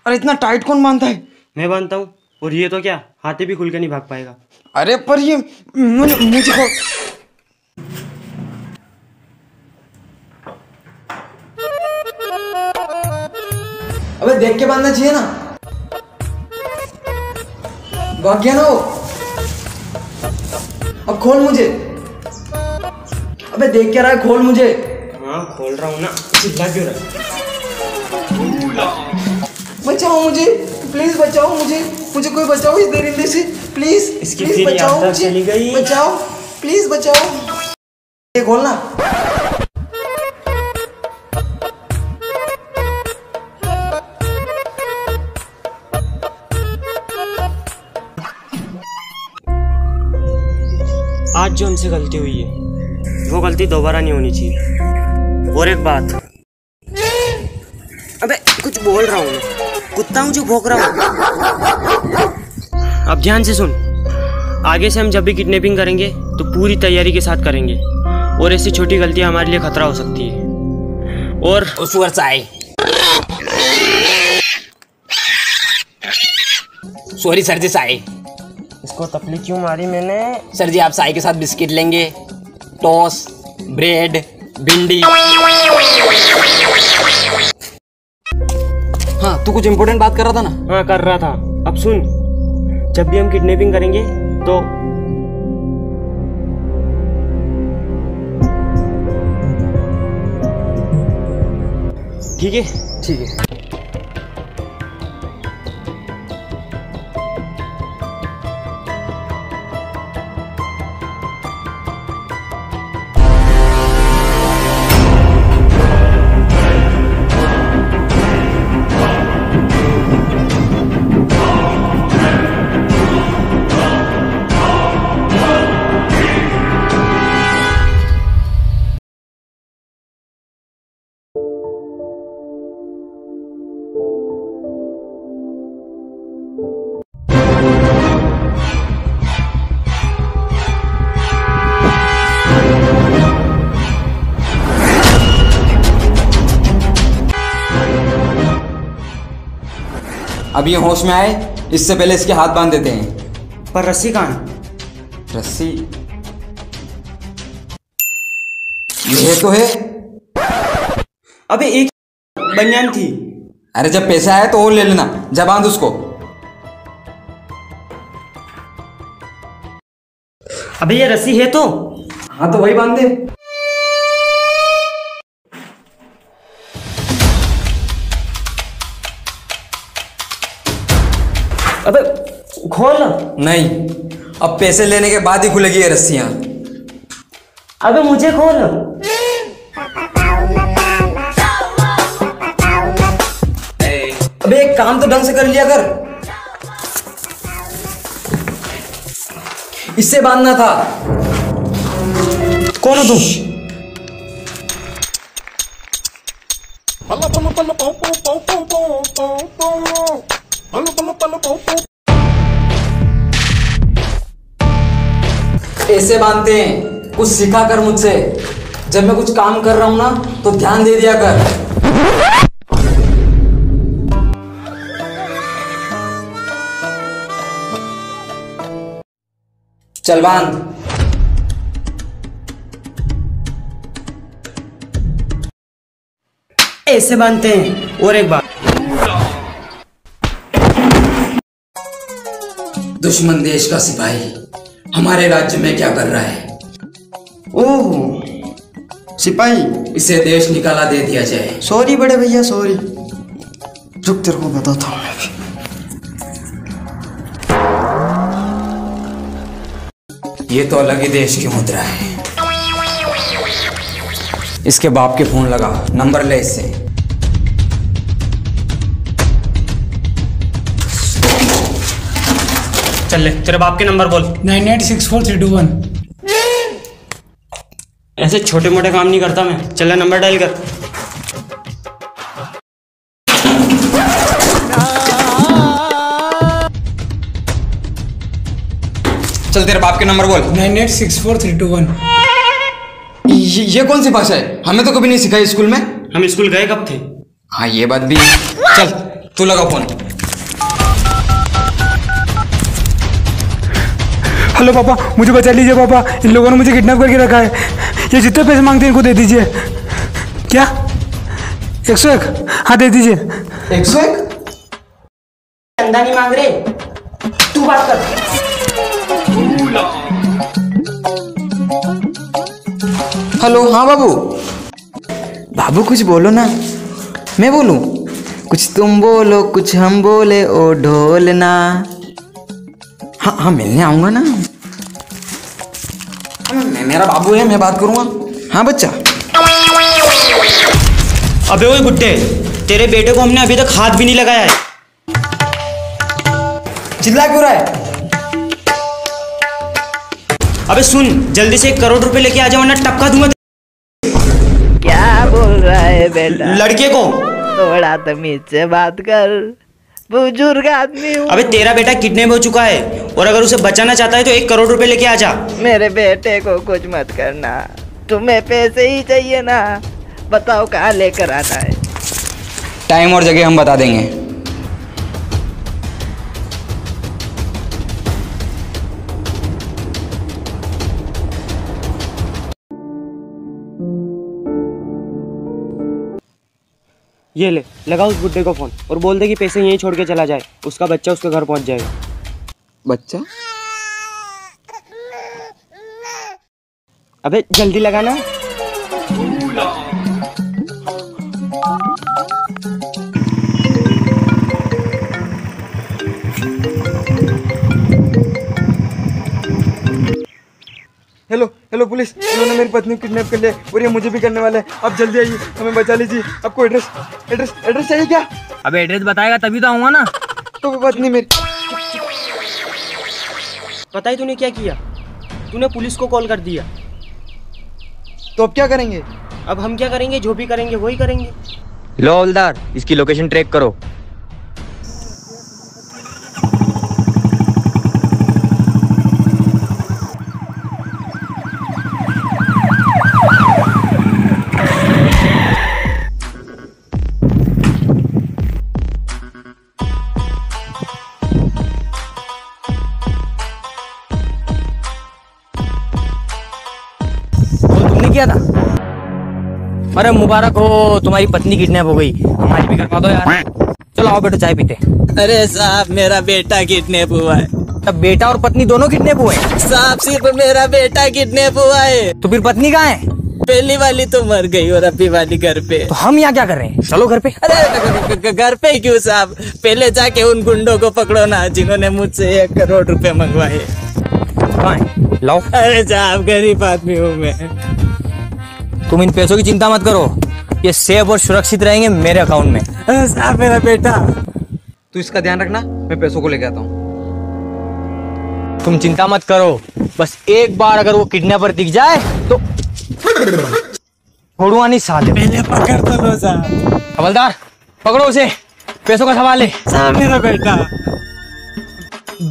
अरे इतना टाइट कौन बांधता है? मैं बांधता हूँ। और ये तो क्या, हाथी भी खुल के नहीं भाग पाएगा। अरे पर ये मुझे अबे देख के बांधना चाहिए ना। भाग गया ना वो। अब खोल मुझे। अबे देख क्या रहा है, खोल मुझे। हाँ खोल रहा हूँ ना, चिल्ला क्यों रहा है? बचाओ मुझे, प्लीज बचाओ मुझे, मुझे कोई बचाओ इस दरिंदे से, प्लीज। इसकी प्लीज फिर बचाओ यात्रा मुझे, चली गई। बचाओ प्लीज बचाओ। ये खोलना। आज जो हमसे गलती हुई है वो गलती दोबारा नहीं होनी चाहिए। और एक बात, अबे कुछ बोल रहा हूँ मैं, कुत्ता हूँ जो भौंक रहा हूँ। अब ध्यान से सुन, आगे से हम जब भी किडनैपिंग करेंगे तो पूरी तैयारी के साथ करेंगे, और ऐसी छोटी गलतियाँ हमारे लिए खतरा हो सकती है। और उस वर्ष आए, सॉरी सर जी साई। इसको तकलीफ क्यों मारी मैंने? सर जी आप साई के साथ बिस्किट लेंगे, टोस्ट, ब्रेड, भिंडी। हाँ तू कुछ इम्पोर्टेंट बात कर रहा था ना? हाँ कर रहा था। अब सुन, जब भी हम किडनैपिंग करेंगे तो ठीक है? ठीक है। अब ये होश में आए, इससे पहले इसके हाथ बांध देते हैं। पर रस्सी कहाँ है? रस्सी ये तो है। अबे एक बनियान थी। अरे जब पैसा आया तो और ले लेना, जा बांध उसको। अबे ये रस्सी है तो? हाँ तो वही बांध दे। अबे खोल। नहीं, अब पैसे लेने के बाद ही खुलेगी ये रस्सियां। अबे मुझे खोल। अबे एक काम तो ढंग से कर लिया कर। इससे बांधना था। कौन हो तुम? ऐसे बांधते हैं, कुछ सीखा कर मुझसे। जब मैं कुछ काम कर रहा हूं ना तो ध्यान दे दिया कर। चल बांध। ऐसे बांधते हैं। और एक बात, दुश्मन देश का सिपाही हमारे राज्य में क्या कर रहा है? ओह सिपाही, इसे देश निकाला दे दिया जाए। सॉरी बड़े भैया सॉरी। रुक तेरे को बताता हूँ मैं भी। ये तो अलग ही देश की मुद्रा है। इसके बाप के फोन लगा, नंबर ले इससे। चल ले, तेरे बाप के नंबर बोल। 986431। ऐसे छोटे मोटे काम नहीं करता मैं। चल ले, नंबर डायल कर। चल तेरे बाप के नंबर बोल। 986431। ये कौन सी भाषा है? हमें तो कभी नहीं सिखाई स्कूल में। हम स्कूल गए कब थे? हाँ ये बात भी। चल तू लगा फोन। हेलो पापा, मुझे बचा लीजिए पापा, इन लोगों ने मुझे किडनैप करके रखा है। ये जितने पैसे मांगते हैं इनको दे दीजिए। क्या 101? हाँ दे दीजिए। 101? चंदा नहीं मांग रहे, तू बात कर। हेलो, हाँ बाबू। बाबू कुछ बोलो ना। मैं बोलूं? कुछ तुम बोलो कुछ हम बोले, ओ ढोलना। हाँ हाँ, मिलने आऊंगा ना। मेरा बाबू है, मैं बात करूंगा। हाँ बच्चा। अबे ओए गुड्डे, तेरे बेटे को हमने अभी तक हाथ भी नहीं लगाया है। चिल्ला क्यों रहा है? अबे सुन, जल्दी से 1 करोड़ रुपए लेके आ जा वरना टपका दूंगा क्या बोल रहा है बेटा? लड़के को। थोड़ा तमीज से बात कर, बुजुर्ग आदमी हूँ। अबे तेरा बेटा किडनैप हो चुका है और अगर उसे बचाना चाहता है तो 1 करोड़ रुपए लेके आ जा। मेरे बेटे को कुछ मत करना, तुम्हें पैसे ही चाहिए ना? बताओ कहाँ लेकर आना है? टाइम और जगह हम बता देंगे। ये ले, लगा उस बुड्ढे को फोन और बोल दे कि पैसे यहीं छोड़ के चला जाए, उसका बच्चा उसके घर पहुंच जाएगा। बच्चा? अबे जल्दी लगा ना। हेलो हेलो पुलिस, इन्होंने मेरी पत्नी को किडनैप कर लिया और ये मुझे भी करने वाले हैं। आप जल्दी आइए, हमें बचा लीजिए। आपको एड्रेस एड्रेस एड्रेस चाहिए क्या? अबे एड्रेस बताएगा तभी तो आऊंगा ना। तो वो पत्नी मेरी। पता है तूने क्या किया? तूने पुलिस को कॉल कर दिया। तो अब क्या करेंगे? अब हम क्या करेंगे? जो भी करेंगे वही करेंगे। लो हवलदार, इसकी लोकेशन ट्रैक करो। किया था। अरे मुबारक हो, तुम्हारी पत्नी किडनैप हो गई। हमारी भी करवा दो यार। चलो आओ बेटो, चाय पीते। अरे साहब, मेरा बेटा किडनैप हुआ है। तब बेटा और पत्नी दोनों किडनैप हुए? साहब सिर्फ मेरा बेटा किडनैप हुआ है। तो फिर पत्नी कहाँ है? पहली वाली तो मर गई और अभी वाली घर पे। तो हम यहाँ क्या कर रहे हैं? चलो घर पे। अरे घर पे क्यों साहब? पहले जाके उन गुंडों को पकड़ो ना जिन्होंने मुझसे 1 करोड़ रुपए मंगवाए। कहाँ है? लाओ। अरे साहब, गरीब आदमी हूँ मैं। तुम इन पैसों की चिंता मत करो, ये सेफ और सुरक्षित रहेंगे मेरे अकाउंट में। साहब मेरा बेटा। तू इसका ध्यान रखना, मैं पैसों को लेके आता हूँ। तुम चिंता मत करो, बस एक बार अगर वो किडनैपर दिख जाए तो छोड़ूंगा नहीं साले। पहले पकड़ तो लो साहब। हवलदार पकड़ो उसे, पैसों का सवाल है। साहब मेरा बेटा।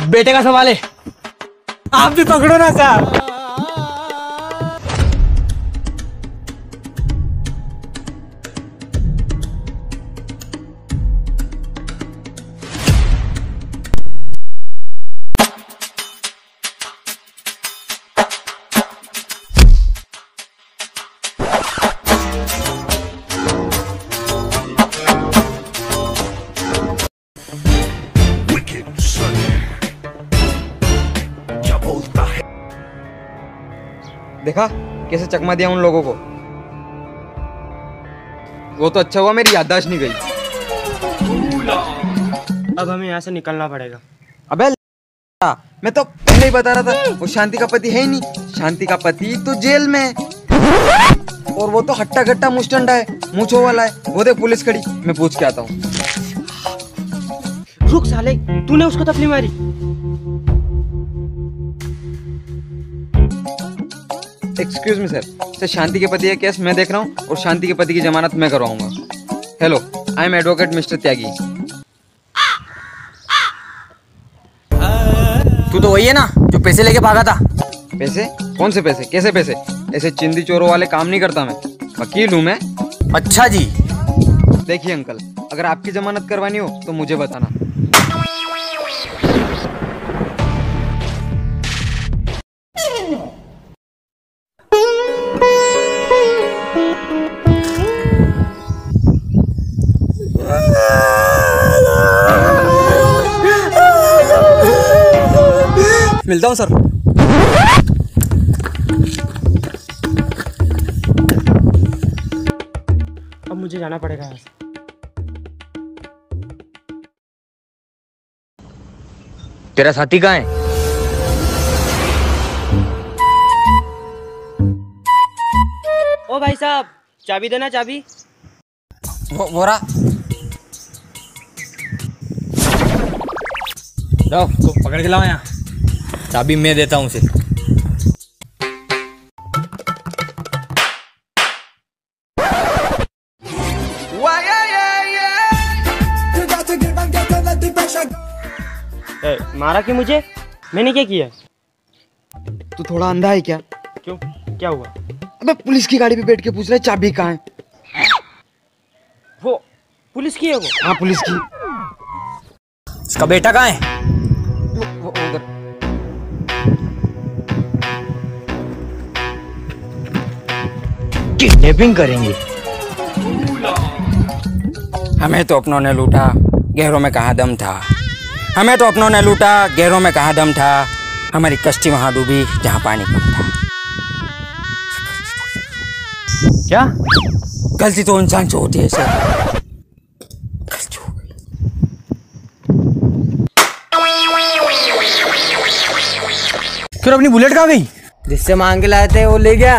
बेटे का सवाल है। आप भी पकड़ो ना साहब। देखा कैसे चकमा दिया उन लोगों को? वो तो अच्छा हुआ मेरी याददाश्त नहीं गई। अब हमें यहाँ से निकलना पड़ेगा। अबे मैं तो पहले ही बता रहा था, वो शांति का पति है ही नहीं। शांति का पति तो जेल में है और वो तो हट्टा कट्टा मुस्टंडा है, मूंछों वाला है। वो देख पुलिस खड़ी, मैं पूछ के आता हूँ। रुक साले, तूने उसको तफली मारी? एक्सक्यूज मी सर, शांति के पति का केस मैं देख रहा हूँ और शांति के पति की जमानत मैं करवाऊंगा। Hello, I am advocate mister Tyagi. तू तो वही है ना जो पैसे लेके भागा था? पैसे? कौन से पैसे? कैसे पैसे? ऐसे चिंदी चोरों वाले काम नहीं करता मैं, वकील हूँ मैं। अच्छा जी। देखिए अंकल, अगर आपकी जमानत करवानी हो तो मुझे बताना। मिलता हूँ सर। अब मुझे जाना पड़ेगा यहाँ से। तेरा साथी कहाँ है? ओ भाई साहब, चाबी देना, चाबी। वो रहा। जाओ तो पकड़ के लाओ यहाँ। चाबी मैं देता हूँ उसे। मारा कि मुझे? मैंने क्या किया? तू थोड़ा अंधा है क्या? क्यों, क्या हुआ? अबे पुलिस की गाड़ी पे बैठ के पूछ रहा है चाबी कहाँ है? वो पुलिस की है वो? हाँ पुलिस की। इसका बेटा कहाँ है? वो उधर। किडनैपिंग करेंगे। हमें तो अपनों ने लूटा, गहरों में कहाँ दम था। हमें तो अपनों ने लूटा, गहरों में कहाँ दम था। हमारी कश्ती वहां डूबी जहां पानी कम था। क्या? गलती तो इंसान से होती है सर। गलती हो गई। फिर अपनी बुलेट कहाँ गई? जिससे मांग के लाए थे वो ले गया।